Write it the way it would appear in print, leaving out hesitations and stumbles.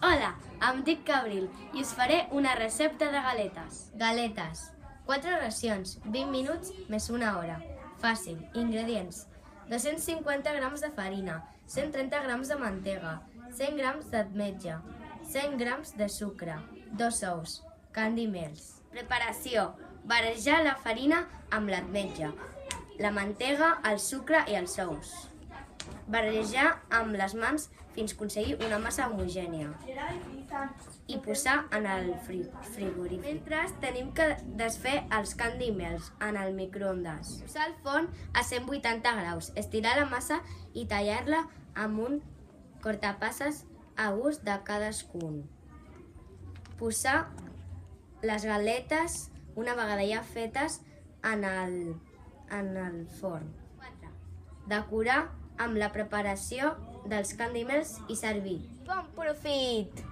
Hola, em dic Cabril i us faré una recepta de galetes. Galetes. 4 racions, 20 minuts més una hora. Fàcil. Ingredients: 250 grams de farina, 130 grams de mantega, 100 grams d'ametlla, 100 grams de sucre, 2 ous, candy mels. Preparació: barrejar la farina amb l'ametlla, la mantega, el sucre i els ous. Barrejar amb les mans fins aconseguir una massa homogènia i posar en el frigorífic. Mentre tenim que desfer els candy mels en el microones. Posar el forn a 180 graus, estirar la massa i tallar-la amb un cortapasses a gust de cadascun. Posar les galetes, una vegada ja fetes, en el forn. 4. Decorar amb la preparació dels candy mels i servir. Bon profit!